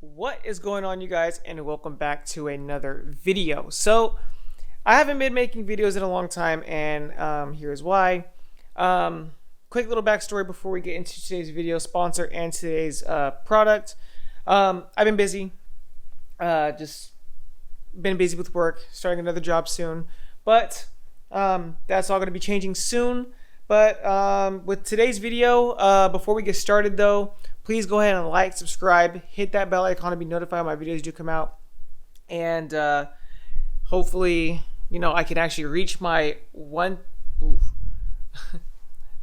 What is going on, you guys, and welcome back to another video. So I haven't been making videos in a long time, and here's why. Quick little backstory before we get into today's video sponsor and today's product. I've been busy, just been busy with work, starting another job soon, but that's all going to be changing soon. But with today's video, before we get started though, please go ahead and like, subscribe, hit that bell icon to be notified when my videos do come out. And hopefully, I can actually reach my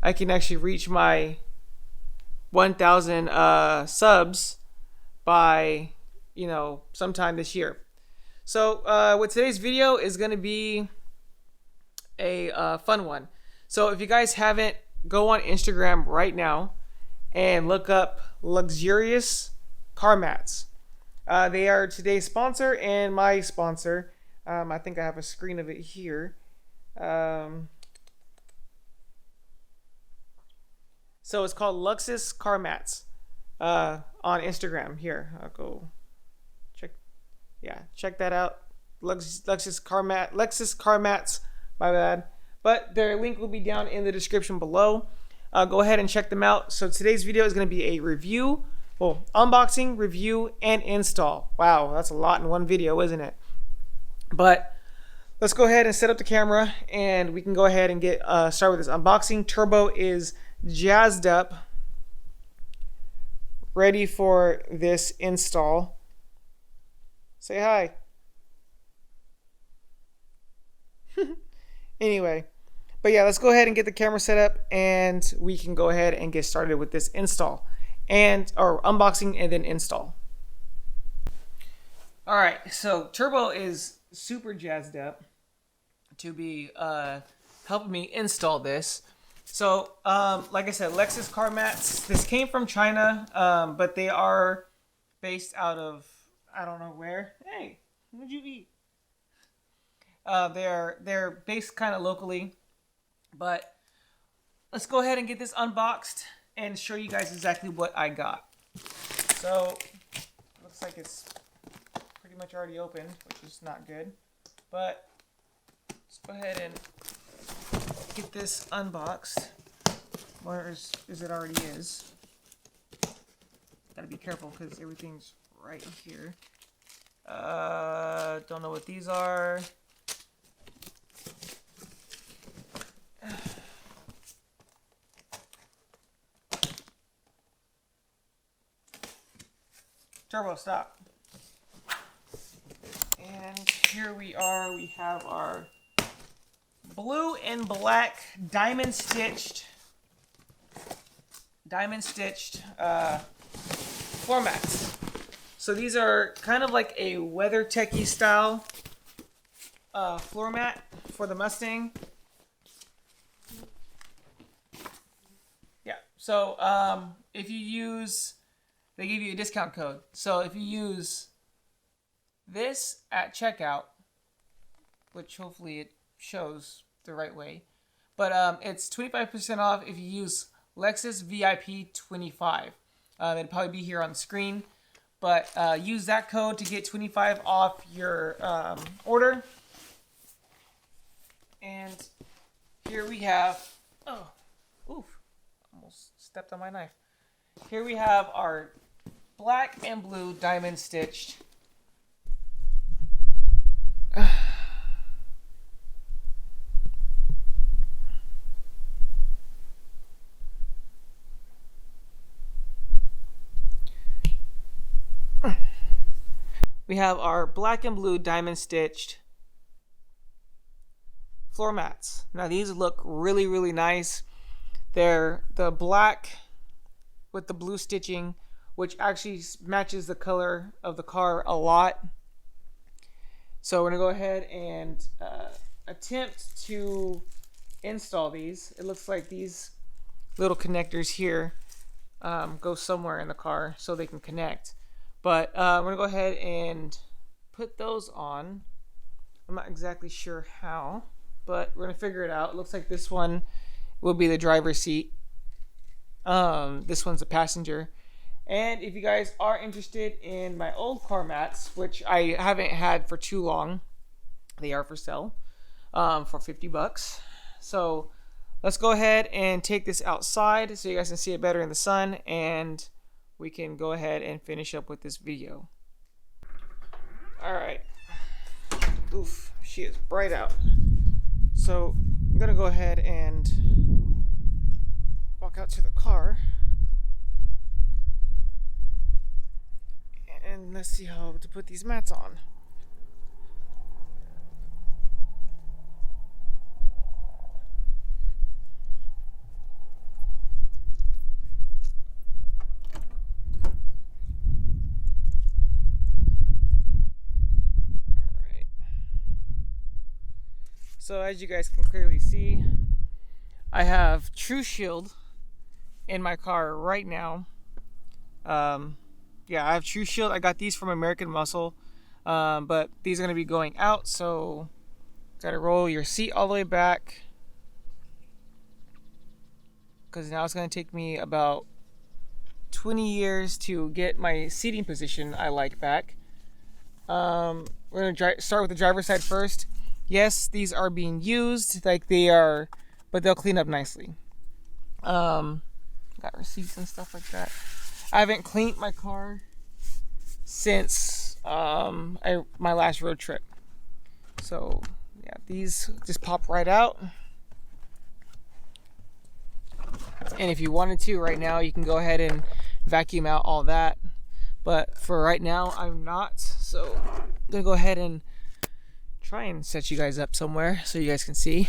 I can actually reach my 1,000 subs by, sometime this year. So with today's video is going to be a fun one. So if you guys haven't, go on Instagram right now and look up luxurious car mats. They are today's sponsor and my sponsor. I think I have a screen of it here. So it's called Luxus Car Mats on Instagram. Here, I'll go check that out. Luxus Car Mats. My bad. But their link will be down in the description below. Go ahead and check them out. So today's video is going to be a review, unboxing, review, and install. Wow, that's a lot in one video, isn't it? But let's go ahead and set up the camera, and we can go ahead and get started with this unboxing. Turbo is jazzed up, ready for this install. Say hi. Anyway. But yeah, let's go ahead and get the camera set up, and we can go ahead and get started with this install or unboxing and then install. All right, so Turbo is super jazzed up to be helping me install this. So like I said, Luxus Car Mats. This came from China, but they are based out of I don't know where. Hey, what'd you eat? They're based kind of locally. But let's go ahead and get this unboxed and show you guys exactly what I got. So, looks like it's pretty much already opened, which is not good. But let's go ahead and get this unboxed. Where is it already is. Gotta be careful because everything's right here. Don't know what these are. Turbo, stop. And here we are. We have our blue and black diamond stitched floor mats. So these are kind of like a WeatherTech-y style floor mat for the Mustang. Yeah. So if you use, they give you a discount code. So if you use this at checkout, which hopefully it shows the right way, but it's 25% off if you use Lexus VIP 25. It'll probably be here on the screen, but use that code to get 25 off your order. And here we have, almost stepped on my knife. Here we have our black and blue diamond stitched floor mats. Now these look really, really nice. They're the black with the blue stitching, which actually matches the color of the car a lot. So we're gonna go ahead and attempt to install these. It looks like these little connectors here go somewhere in the car so they can connect. But we're gonna go ahead and put those on. I'm not exactly sure how, but we're gonna figure it out. It looks like this one will be the driver's seat. This one's a passenger. And if you guys are interested in my old car mats, which I haven't had for too long, they are for sale for $50. So let's go ahead and take this outside so you guys can see it better in the sun, and we can go ahead and finish up with this video. All right. Oof, she is bright out. So I'm gonna go ahead and walk out to the car, and let's see how to put these mats on. So as you guys can clearly see, I have True Shield in my car right now. Yeah, I have True Shield. I got these from American Muscle, but these are going to be going out, so gotta roll your seat all the way back, because now it's going to take me about 20 years to get my seating position I like back. We're going to start with the driver's side first. Yes, these are being used like they are, but they'll clean up nicely. Got receipts and stuff like that. I haven't cleaned my car since my last road trip. So yeah, these just pop right out. And if you wanted to right now, you can go ahead and vacuum out all that. But for right now, I'm not. So I'm gonna go ahead and try and set you guys up somewhere so you guys can see.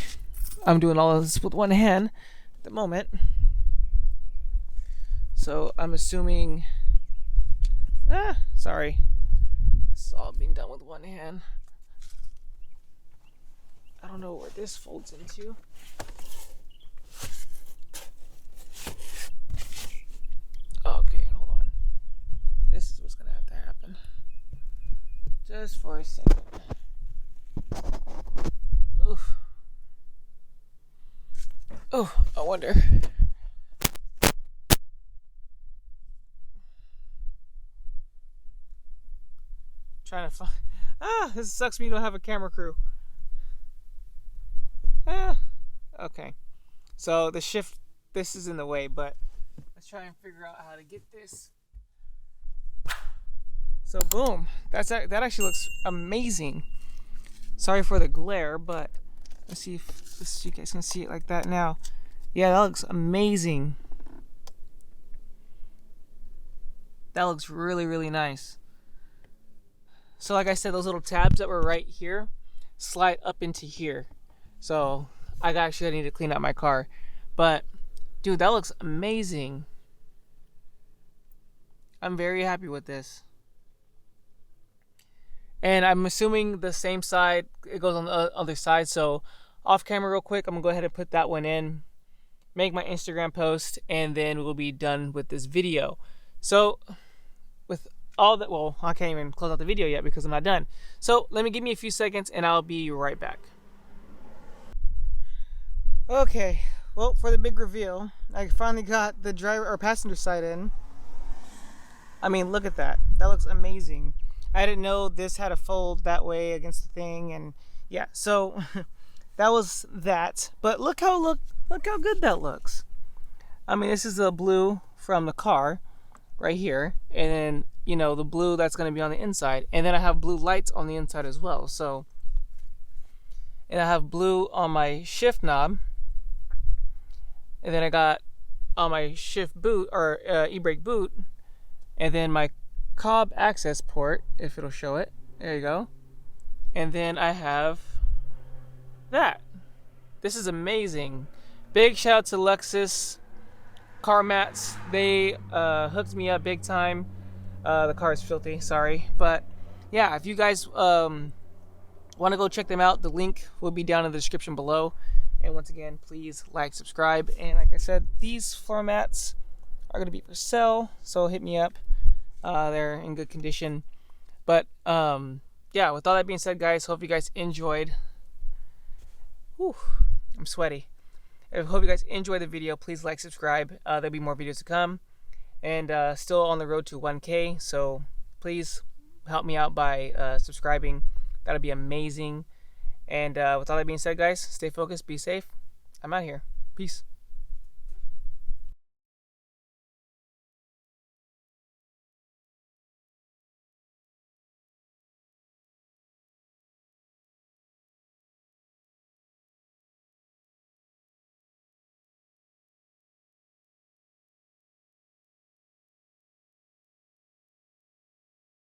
I'm doing all of this with one hand at the moment. So I'm assuming, sorry, this is all being done with one hand. I don't know where this folds into. Okay, hold on. This is what's gonna have to happen. Just for a second. Oof. Oh, I wonder. Trying to find. This sucks. Me don't have a camera crew. Okay. So the shift. This is in the way, but let's try and figure out how to get this. So boom. That actually looks amazing. Sorry for the glare, but let's see if you guys can see it like that now. Yeah, that looks amazing. That looks really, really nice. So like I said, those little tabs that were right here slide up into here. So I actually need to clean out my car. But dude, that looks amazing. I'm very happy with this. And I'm assuming the same side, it goes on the other side. So off camera real quick, I'm gonna go ahead and put that one in, make my Instagram post, and then we'll be done with this video. So with all that, well, I can't even close out the video yet because I'm not done. So give me a few seconds and I'll be right back. Okay, well, for the big reveal, I finally got the driver or passenger side in. I mean, look at that. That looks amazing. I didn't know this had a fold that way against the thing, and yeah, so that was that. But look how good that looks. I mean, this is the blue from the car right here, and then, you know, the blue that's going to be on the inside, and then I have blue lights on the inside as well. So, and I have blue on my shift knob, and then I got on my shift boot or e-brake boot, and then my Cobb access port, if it'll show it. There you go. And then I have that. This is amazing. Big shout out to Luxus car mats. They hooked me up big time. The car is filthy, sorry. But yeah, if you guys want to go check them out, the link will be down in the description below. And once again, please like, subscribe. And like I said, these floor mats are going to be for sale, so hit me up. They're in good condition. But yeah, with all that being said, guys, hope you guys enjoyed. Whew, I'm sweaty. I hope you guys enjoyed the video. Please like, subscribe. There'll be more videos to come. and still on the road to 1K. So please help me out by subscribing. That'd be amazing. And with all that being said, guys, stay focused, be safe. I'm out here. Peace.